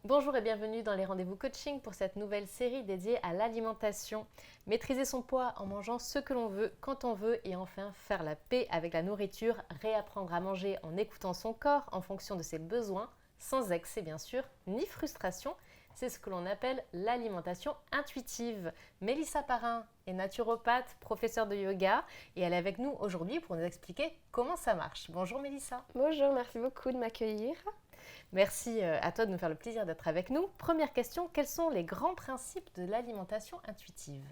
Bonjour et bienvenue dans les rendez-vous coaching pour cette nouvelle série dédiée à l'alimentation. Maîtriser son poids en mangeant ce que l'on veut, quand on veut et enfin faire la paix avec la nourriture, réapprendre à manger en écoutant son corps en fonction de ses besoins, sans excès bien sûr, ni frustration. C'est ce que l'on appelle l'alimentation intuitive. Mélissa Parrain est naturopathe, professeure de yoga et elle est avec nous aujourd'hui pour nous expliquer comment ça marche. Bonjour Mélissa. Bonjour, merci beaucoup de m'accueillir. Merci à toi de nous faire le plaisir d'être avec nous. Première question, quels sont les grands principes de l'alimentation intuitive ?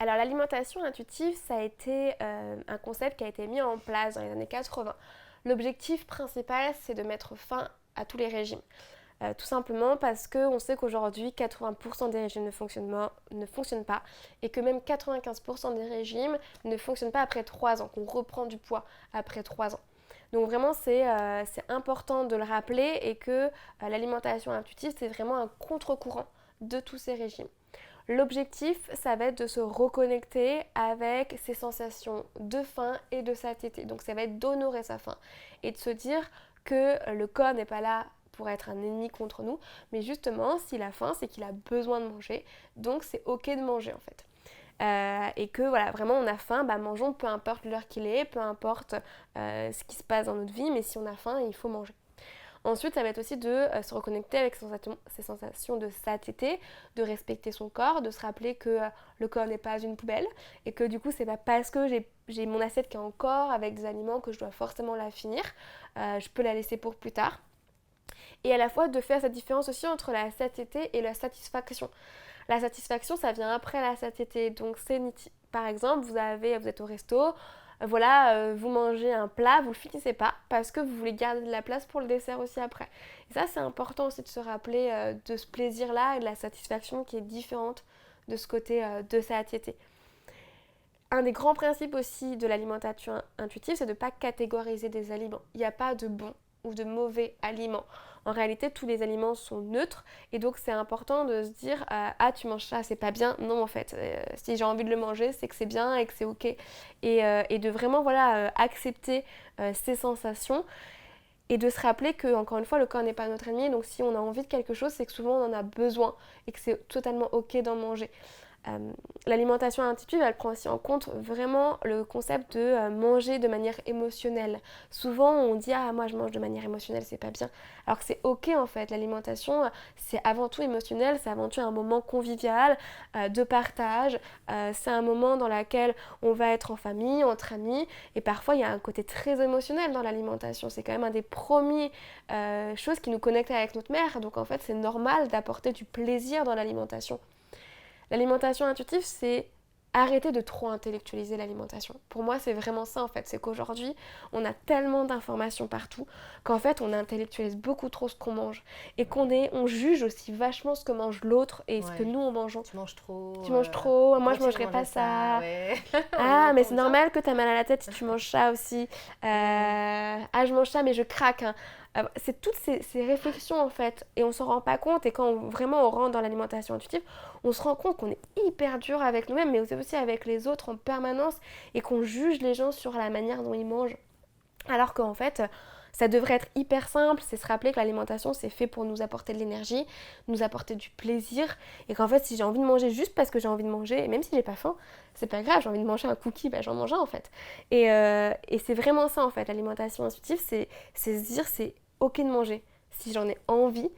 Alors l'alimentation intuitive, ça a été un concept qui a été mis en place dans les années 80. L'objectif principal, c'est de mettre fin à tous les régimes. Tout simplement parce qu'on sait qu'aujourd'hui, 80% des régimes ne fonctionnent pas et que même 95% des régimes ne fonctionnent pas après 3 ans, qu'on reprend du poids après 3 ans. Donc vraiment, c'est important de le rappeler et que l'alimentation intuitive, c'est vraiment un contre-courant de tous ces régimes. L'objectif, ça va être de se reconnecter avec ses sensations de faim et de satiété. Donc ça va être d'honorer sa faim et de se dire que le corps n'est pas là pour être un ennemi contre nous, mais justement, s'il a faim, c'est qu'il a besoin de manger. Donc c'est ok de manger en fait. Et que voilà, vraiment on a faim, mangeons, peu importe l'heure qu'il est, peu importe ce qui se passe dans notre vie, mais si on a faim, il faut manger. Ensuite, ça va être aussi de se reconnecter avec ses sensations de satiété, de respecter son corps, de se rappeler que le corps n'est pas une poubelle et que du coup, c'est pas parce que j'ai mon assiette qui est encore avec des aliments que je dois forcément la finir. Je peux la laisser pour plus tard. Et à la fois de faire cette différence aussi entre la satiété et la satisfaction. La satisfaction, ça vient après la satiété. Donc, par exemple, vous êtes au resto, vous mangez un plat, vous le finissez pas parce que vous voulez garder de la place pour le dessert aussi après. Et ça, c'est important aussi de se rappeler de ce plaisir-là et de la satisfaction qui est différente de ce côté de satiété. Un des grands principes aussi de l'alimentation intuitive, c'est de ne pas catégoriser des aliments. Il n'y a pas de bon ou de mauvais aliments. En réalité, tous les aliments sont neutres et donc c'est important de se dire ah, tu manges ça, c'est pas bien. Non, en fait, si j'ai envie de le manger, c'est que c'est bien et que c'est ok. Et de vraiment accepter ces sensations et de se rappeler que, encore une fois, le corps n'est pas notre ennemi. Donc si on a envie de quelque chose, c'est que souvent on en a besoin et que c'est totalement ok d'en manger. L'alimentation intuitive, elle prend aussi en compte vraiment le concept de manger de manière émotionnelle. Souvent, on dit ah moi je mange de manière émotionnelle, c'est pas bien. Alors que c'est ok en fait. L'alimentation, c'est avant tout émotionnel, c'est avant tout un moment convivial, de partage. C'est un moment dans lequel on va être en famille, entre amis, et parfois il y a un côté très émotionnel dans l'alimentation. C'est quand même un des premiers choses qui nous connectent avec notre mère. Donc en fait, c'est normal d'apporter du plaisir dans l'alimentation. L'alimentation intuitive, c'est arrêter de trop intellectualiser l'alimentation. Pour moi, c'est vraiment ça en fait. C'est qu'aujourd'hui, on a tellement d'informations partout qu'en fait, on intellectualise beaucoup trop ce qu'on mange. Et on juge aussi vachement ce que mange l'autre et ce que nous, on mangeons. Tu manges trop. Tu manges trop, moi je Continue de mangerai manger pas ça. Ouais. Ah, mais c'est normal que tu as mal à la tête si tu manges ça aussi. Ah, je mange ça, mais je craque. Hein. C'est toutes ces réflexions en fait, et on s'en rend pas compte. Et quand vraiment on rentre dans l'alimentation intuitive, on se rend compte qu'on est hyper dur avec nous-mêmes, mais aussi avec les autres en permanence, et qu'on juge les gens sur la manière dont ils mangent. Alors qu'en fait, ça devrait être hyper simple, c'est se rappeler que l'alimentation c'est fait pour nous apporter de l'énergie, nous apporter du plaisir, et qu'en fait si j'ai envie de manger juste parce que j'ai envie de manger, et même si j'ai pas faim, c'est pas grave, j'ai envie de manger un cookie, j'en mange un en fait. Et c'est vraiment ça en fait, l'alimentation intuitive, c'est se dire c'est ok de manger si j'en ai envie,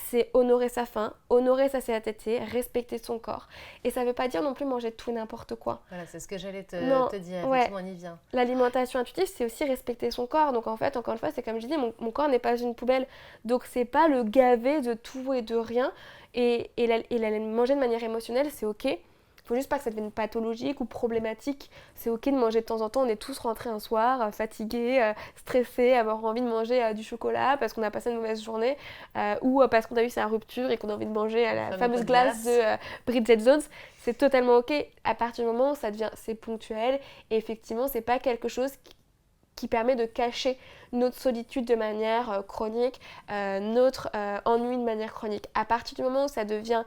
c'est honorer sa faim, honorer sa satiété, respecter son corps. Et ça veut pas dire non plus manger tout et n'importe quoi. Voilà, c'est ce que j'allais Non, te dire, ouais. effectivement, on y vient. L'alimentation intuitive, c'est aussi respecter son corps. Donc en fait, encore une fois, c'est comme je dis, mon corps n'est pas une poubelle. Donc c'est pas le gaver de tout et de rien. Et manger de manière émotionnelle, c'est ok. Faut juste pas que ça devienne pathologique ou problématique. C'est ok de manger de temps en temps. On est tous rentrés un soir, fatigués, stressés, avoir envie de manger du chocolat parce qu'on a passé une mauvaise journée ou parce qu'on a eu sa rupture et qu'on a envie de manger la fameuse glace de Bridget Jones. C'est totalement ok à partir du moment où c'est ponctuel et effectivement, c'est pas quelque chose qui permet de cacher notre solitude de manière chronique, notre ennui de manière chronique. À partir du moment où ça devient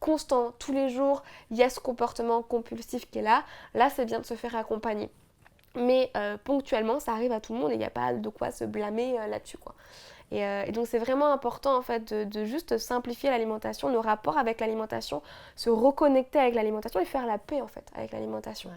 constant, tous les jours, il y a ce comportement compulsif qui est là c'est bien de se faire accompagner. Mais ponctuellement, ça arrive à tout le monde et il n'y a pas de quoi se blâmer là-dessus, quoi. Et donc c'est vraiment important en fait de juste simplifier l'alimentation, nos rapports avec l'alimentation, se reconnecter avec l'alimentation et faire la paix en fait avec l'alimentation. Ouais.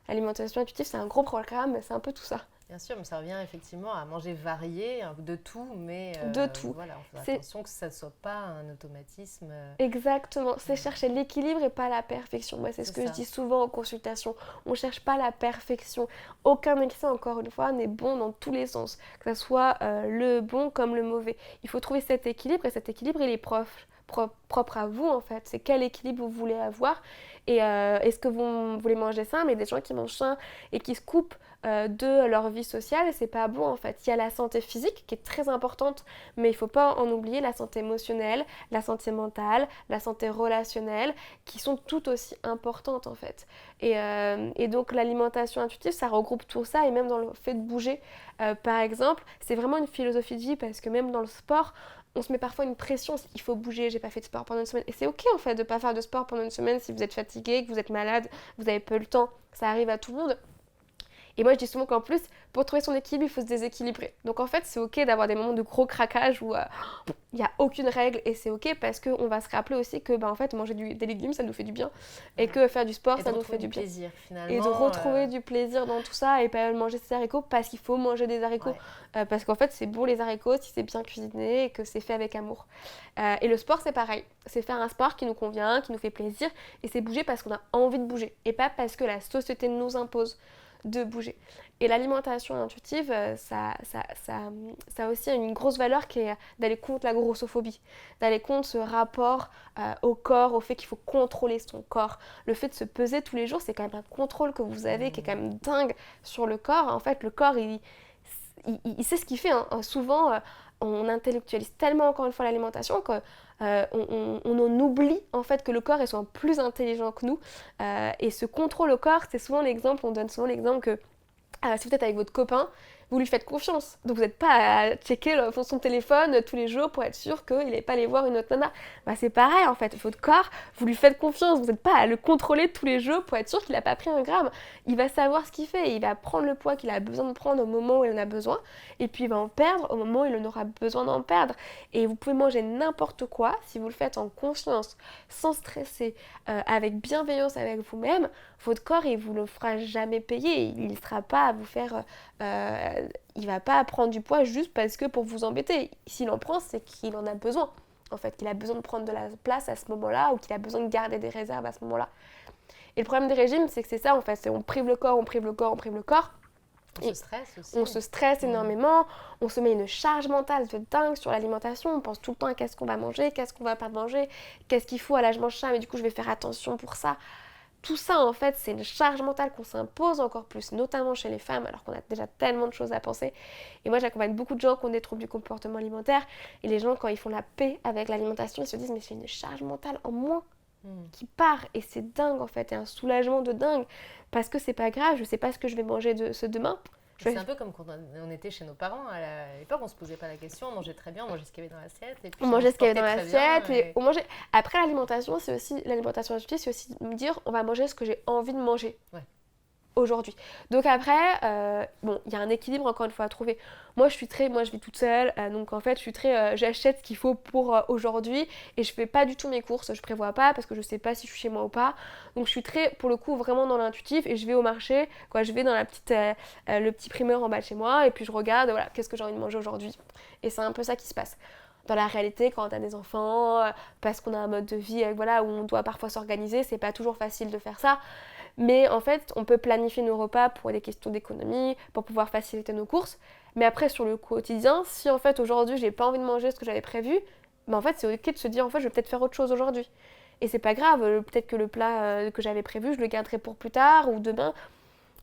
L'alimentation intuitive, c'est un gros programme, mais c'est un peu tout ça. Bien sûr, mais ça revient effectivement à manger varié, de tout, mais De tout. voilà, on fait C'est attention que ça ne soit pas un automatisme. exactement, c'est chercher l'équilibre et pas la perfection. Moi, c'est ce que je dis souvent en consultation. On ne cherche pas la perfection. Aucun excès, encore une fois, n'est bon dans tous les sens, que ce soit le bon comme le mauvais. Il faut trouver cet équilibre et cet équilibre, il est propre à vous en fait. C'est quel équilibre vous voulez avoir et est-ce que vous voulez manger sain, mais des gens qui mangent sain et qui se coupent de leur vie sociale, c'est pas bon en fait. Il y a la santé physique qui est très importante, mais il faut pas en oublier la santé émotionnelle, la santé mentale, la santé relationnelle, qui sont tout aussi importantes en fait. Et donc l'alimentation intuitive, ça regroupe tout ça, et même dans le fait de bouger, par exemple, c'est vraiment une philosophie de vie, parce que même dans le sport, on se met parfois une pression, il faut bouger, j'ai pas fait de sport pendant une semaine. Et c'est ok en fait de pas faire de sport pendant une semaine si vous êtes fatigué, que vous êtes malade, vous avez peu le temps, ça arrive à tout le monde. Et moi, je dis souvent qu'en plus, pour trouver son équilibre, il faut se déséquilibrer. Donc en fait, c'est ok d'avoir des moments de gros craquage où il n'y a aucune règle, et c'est ok parce qu'on va se rappeler aussi que en fait, manger des légumes, ça nous fait du bien, et que faire du sport, ça nous fait du bien. Plaisir, finalement, et de retrouver du plaisir dans tout ça, et pas manger ses haricots parce qu'il faut manger des haricots. Parce qu'en fait, c'est bon les haricots si c'est bien cuisiné et que c'est fait avec amour. Et le sport, c'est pareil. C'est faire un sport qui nous convient, qui nous fait plaisir, et c'est bouger parce qu'on a envie de bouger, et pas parce que la société nous impose de bouger. Et l'alimentation intuitive, ça a aussi une grosse valeur qui est d'aller contre la grossophobie, d'aller contre ce rapport au corps, au fait qu'il faut contrôler son corps. Le fait de se peser tous les jours, c'est quand même un contrôle que vous avez qui est quand même dingue sur le corps. En fait, le corps, il sait ce qu'il fait. Hein. Souvent, on intellectualise tellement, encore une fois, l'alimentation que on en oublie en fait que le corps est souvent plus intelligent que nous. Et ce contrôle au corps, c'est souvent l'exemple, on donne souvent l'exemple que si vous êtes avec votre copain, vous lui faites confiance. Donc vous n'êtes pas à checker son téléphone tous les jours pour être sûr qu'il n'est pas allé voir une autre nana. Bah, c'est pareil en fait, votre corps, vous lui faites confiance. Vous n'êtes pas à le contrôler tous les jours pour être sûr qu'il n'a pas pris un gramme. Il va savoir ce qu'il fait, il va prendre le poids qu'il a besoin de prendre au moment où il en a besoin, et puis il va en perdre au moment où il en aura besoin d'en perdre. Et vous pouvez manger n'importe quoi si vous le faites en conscience, sans stresser, avec bienveillance avec vous-même. Votre corps, il vous le fera jamais payer. Il ne sera pas à vous faire... il va pas prendre du poids juste parce que pour vous embêter. S'il en prend, c'est qu'il en a besoin. En fait, qu'il a besoin de prendre de la place à ce moment-là, ou qu'il a besoin de garder des réserves à ce moment-là. Et le problème des régimes, c'est que c'est ça, en fait. C'est on prive le corps, on prive le corps, on prive le corps. On se stresse aussi. On se stresse énormément, on se met une charge mentale de dingue sur l'alimentation, on pense tout le temps à qu'est-ce qu'on va manger, qu'est-ce qu'on va pas manger, qu'est-ce qu'il faut, là je mange ça, mais du coup je vais faire attention pour ça. Tout ça, en fait, c'est une charge mentale qu'on s'impose encore plus, notamment chez les femmes, alors qu'on a déjà tellement de choses à penser. Et moi, j'accompagne beaucoup de gens qui ont des troubles du comportement alimentaire. Et les gens, quand ils font la paix avec l'alimentation, ils se disent « mais j'ai une charge mentale en moins qui part ». Et c'est dingue, en fait, et un soulagement de dingue. Parce que c'est pas grave, je sais pas ce que je vais manger demain. C'est un peu comme quand on était chez nos parents. À l'époque, on ne se posait pas la question, on mangeait très bien, on mangeait ce qu'il y avait dans l'assiette. On mangeait ce qu'il y avait dans l'assiette. Et on mangeait... Après, l'alimentation, c'est aussi l'alimentation intuitive, c'est aussi me dire on va manger ce que j'ai envie de manger. Aujourd'hui. Donc après, bon, il y a un équilibre encore une fois à trouver. Moi, je vis toute seule, donc en fait, je suis très, j'achète ce qu'il faut pour aujourd'hui, et je fais pas du tout mes courses, je prévois pas parce que je sais pas si je suis chez moi ou pas. Donc je suis très, pour le coup, vraiment dans l'intuitif, et je vais au marché, quoi, je vais dans le petit primeur en bas de chez moi, et puis je regarde, voilà, qu'est-ce que j'ai envie de manger aujourd'hui. Et c'est un peu ça qui se passe. Dans la réalité, quand on a des enfants, parce qu'on a un mode de vie, voilà, où on doit parfois s'organiser, c'est pas toujours facile de faire ça. Mais en fait, on peut planifier nos repas pour des questions d'économie, pour pouvoir faciliter nos courses. Mais après, sur le quotidien, si en fait aujourd'hui j'ai pas envie de manger ce que j'avais prévu, ben en fait c'est ok de se dire en fait je vais peut-être faire autre chose aujourd'hui. Et c'est pas grave, peut-être que le plat que j'avais prévu, je le garderai pour plus tard ou demain.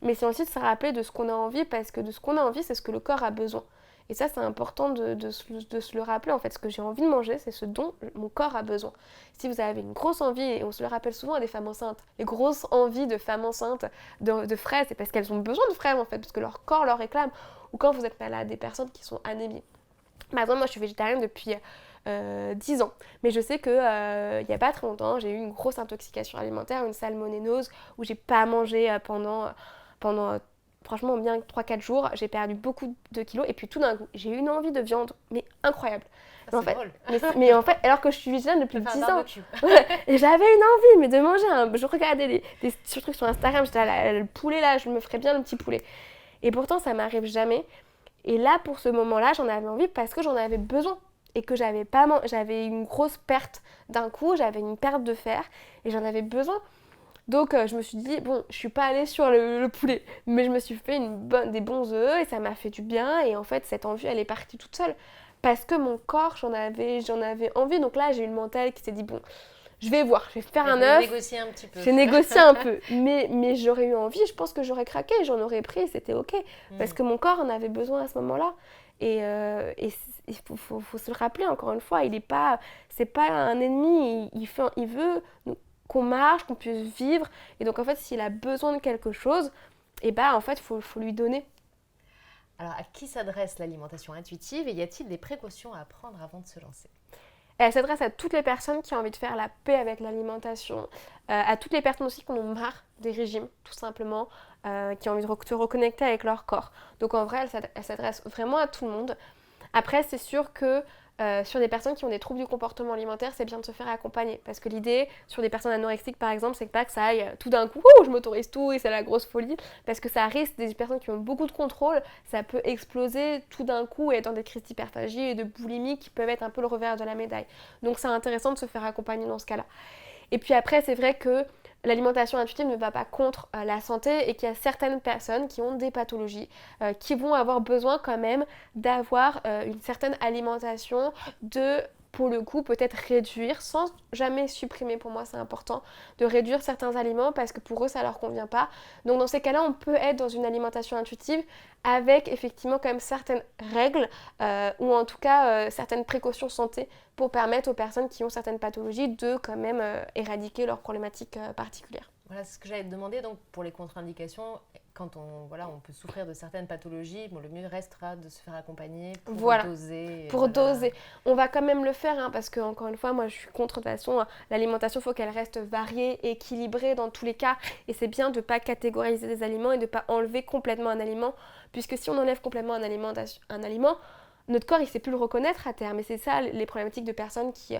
Mais c'est aussi de se rappeler de ce qu'on a envie, parce que de ce qu'on a envie, c'est ce que le corps a besoin. Et ça, c'est important de se le rappeler. En fait, ce que j'ai envie de manger, c'est ce dont mon corps a besoin. Si vous avez une grosse envie, et on se le rappelle souvent à des femmes enceintes, les grosses envies de femmes enceintes de fraises, c'est parce qu'elles ont besoin de fraises, en fait, parce que leur corps leur réclame. Ou quand vous êtes malade, des personnes qui sont anémiées. Par exemple, moi, je suis végétarienne depuis 10 ans. Mais je sais que il n'y a pas très longtemps, j'ai eu une grosse intoxication alimentaire, une salmonellose, où j'ai pas mangé pendant franchement, bien 3-4 jours, j'ai perdu beaucoup de kilos. Et puis tout d'un coup, j'ai eu une envie de viande, mais incroyable. C'est drôle. Mais en fait, alors que je suis végétarienne depuis Ça fait 10 un ans. barbecue. Et j'avais une envie, mais de manger. Je regardais des trucs sur Instagram, j'étais là, le poulet là, je me ferais bien le petit poulet. Et pourtant, ça m'arrive jamais. Et là, pour ce moment-là, j'en avais envie parce que j'en avais besoin. Et que j'avais une grosse perte d'un coup, j'avais une perte de fer et j'en avais besoin. Donc je me suis dit, bon, je suis pas allée sur le poulet, mais je me suis fait des bons œufs et ça m'a fait du bien. Et en fait, cette envie, elle est partie toute seule. Parce que mon corps, j'en avais envie. Donc là, j'ai eu le mental qui s'est dit, bon, je vais voir, je vais faire un œuf. Négocier un petit peu. J'ai négocié un peu, mais j'aurais eu envie, je pense que j'aurais craqué, j'en aurais pris, c'était ok. Parce que mon corps en avait besoin à ce moment-là. Et il faut se le rappeler encore une fois, c'est pas un ennemi, il veut qu'on marche, qu'on puisse vivre. Et donc en fait, s'il a besoin de quelque chose, et bah en fait, faut lui donner. Alors, à qui s'adresse l'alimentation intuitive et y a-t-il des précautions à prendre avant de se lancer? Elle s'adresse à toutes les personnes qui ont envie de faire la paix avec l'alimentation, à toutes les personnes aussi qui en ont marre des régimes, tout simplement, qui ont envie de se reconnecter avec leur corps. Donc en vrai, elle s'adresse vraiment à tout le monde. Après, c'est sûr que sur des personnes qui ont des troubles du comportement alimentaire, c'est bien de se faire accompagner. Parce que l'idée, sur des personnes anorexiques par exemple, c'est pas que ça aille tout d'un coup, je m'autorise tout et c'est la grosse folie. Parce que ça risque, des personnes qui ont beaucoup de contrôle, ça peut exploser tout d'un coup et être dans des crises d'hyperphagie et de boulimie qui peuvent être un peu le revers de la médaille. Donc c'est intéressant de se faire accompagner dans ce cas-là. Et puis après, c'est vrai que l'alimentation intuitive ne va pas contre la santé et qu'il y a certaines personnes qui ont des pathologies qui vont avoir besoin quand même d'avoir une certaine alimentation pour le coup, peut-être réduire, sans jamais supprimer, pour moi c'est important, de réduire certains aliments parce que pour eux ça leur convient pas. Donc dans ces cas-là, on peut être dans une alimentation intuitive avec effectivement quand même certaines règles ou en tout cas certaines précautions santé pour permettre aux personnes qui ont certaines pathologies de quand même éradiquer leurs problématiques particulières. Voilà, c'est ce que j'allais te demander. Donc, pour les contre-indications, quand on peut souffrir de certaines pathologies, le mieux restera de se faire accompagner pour doser. Pour doser. On va quand même le faire, parce que, encore une fois, moi, je suis contre, de toute façon, l'alimentation, il faut qu'elle reste variée, équilibrée dans tous les cas. Et c'est bien de ne pas catégoriser des aliments et de ne pas enlever complètement un aliment, puisque si on enlève complètement un aliment, notre corps, il ne sait plus le reconnaître à terme. Et c'est ça les problématiques de personnes qui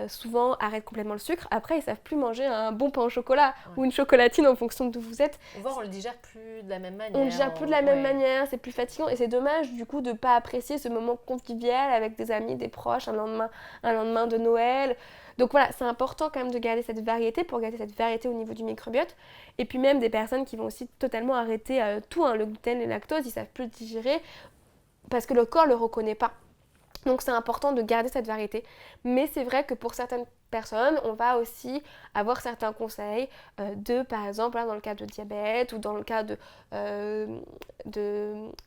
souvent arrêtent complètement le sucre. Après, ils ne savent plus manger un bon pain au chocolat ou une chocolatine en fonction d'où vous êtes. On le digère plus de la même manière. On le digère plus de la même manière, c'est plus fatigant. Et c'est dommage du coup de ne pas apprécier ce moment convivial avec des amis, des proches, un lendemain de Noël. Donc voilà, c'est important quand même de garder cette variété pour garder cette variété au niveau du microbiote. Et puis même des personnes qui vont aussi totalement arrêter tout, le gluten, les lactoses, ils ne savent plus le digérer parce que le corps ne le reconnaît pas. Donc c'est important de garder cette variété. Mais c'est vrai que pour certaines personnes, on va aussi avoir certains conseils par exemple, dans le cas de diabète ou dans le cas de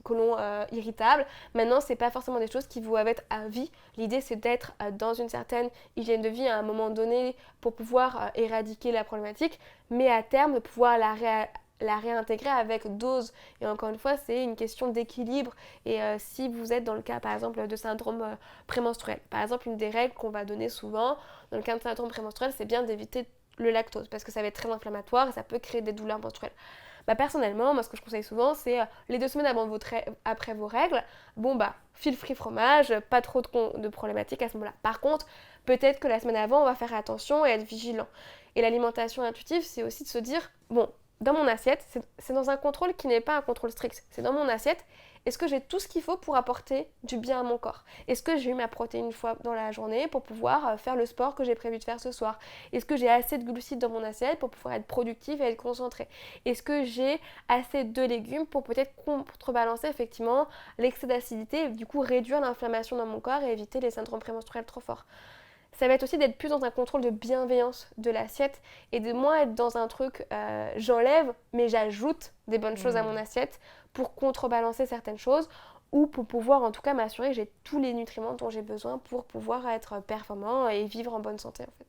côlon irritable. Maintenant, c'est pas forcément des choses qui vous être à vie. L'idée, c'est d'être dans une certaine hygiène de vie à un moment donné pour pouvoir éradiquer la problématique, mais à terme, de pouvoir la réintégrer avec dose. Et encore une fois, c'est une question d'équilibre. Et si vous êtes dans le cas, par exemple, de syndrome prémenstruel, par exemple, une des règles qu'on va donner souvent dans le cas de syndrome prémenstruel, c'est bien d'éviter le lactose parce que ça va être très inflammatoire et ça peut créer des douleurs menstruelles. Personnellement, moi, ce que je conseille souvent, c'est les 2 semaines après vos règles, fil free fromage, pas trop de problématiques à ce moment-là. Par contre, peut-être que la semaine avant, on va faire attention et être vigilant. Et l'alimentation intuitive, c'est aussi de se dire, dans mon assiette, c'est dans un contrôle qui n'est pas un contrôle strict. C'est dans mon assiette, est-ce que j'ai tout ce qu'il faut pour apporter du bien à mon corps? Est-ce que j'ai eu ma protéine une fois dans la journée pour pouvoir faire le sport que j'ai prévu de faire ce soir? Est-ce que j'ai assez de glucides dans mon assiette pour pouvoir être productive et être concentrée? Est-ce que j'ai assez de légumes pour peut-être contrebalancer effectivement l'excès d'acidité et du coup réduire l'inflammation dans mon corps et éviter les syndromes prémenstruels trop forts? Ça va être aussi d'être plus dans un contrôle de bienveillance de l'assiette et de moins être dans un truc j'enlève mais j'ajoute des bonnes choses à mon assiette pour contrebalancer certaines choses ou pour pouvoir en tout cas m'assurer que j'ai tous les nutriments dont j'ai besoin pour pouvoir être performant et vivre en bonne santé en fait.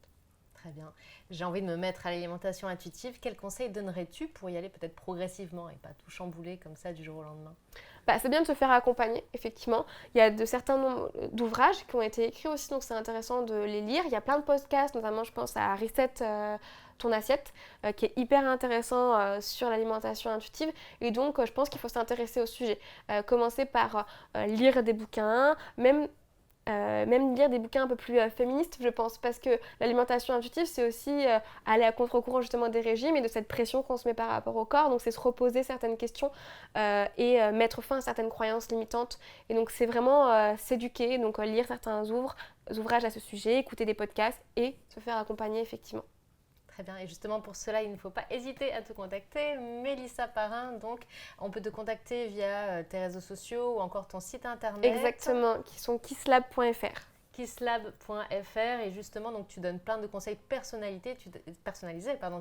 Très bien. J'ai envie de me mettre à l'alimentation intuitive. Quels conseils donnerais-tu pour y aller peut-être progressivement et pas tout chambouler comme ça du jour au lendemain? C'est bien de se faire accompagner, effectivement. Il y a certains nombres d'ouvrages qui ont été écrits aussi, donc c'est intéressant de les lire. Il y a plein de podcasts, notamment je pense à Reset ton assiette, qui est hyper intéressant sur l'alimentation intuitive. Et donc, je pense qu'il faut s'intéresser au sujet. Commencer par lire des bouquins, même lire des bouquins un peu plus féministes, je pense, parce que l'alimentation intuitive, c'est aussi aller à contre-courant justement des régimes et de cette pression qu'on se met par rapport au corps. Donc, c'est se reposer certaines questions et mettre fin à certaines croyances limitantes. Et donc, c'est vraiment s'éduquer, donc lire certains ouvrages à ce sujet, écouter des podcasts et se faire accompagner effectivement. Très bien, et justement pour cela, il ne faut pas hésiter à te contacter. Mélissa Parrain, donc on peut te contacter via tes réseaux sociaux ou encore ton site internet. Exactement, qui sont kisslab.fr. kisslab.fr, et justement donc tu donnes plein de conseils personnalisés, tu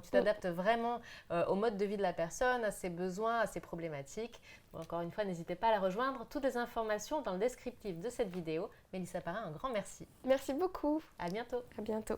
t'adaptes vraiment au mode de vie de la personne, à ses besoins, à ses problématiques. Bon, encore une fois, n'hésitez pas à la rejoindre. Toutes les informations dans le descriptif de cette vidéo. Mélissa Parrain, un grand merci. Merci beaucoup. À bientôt. À bientôt.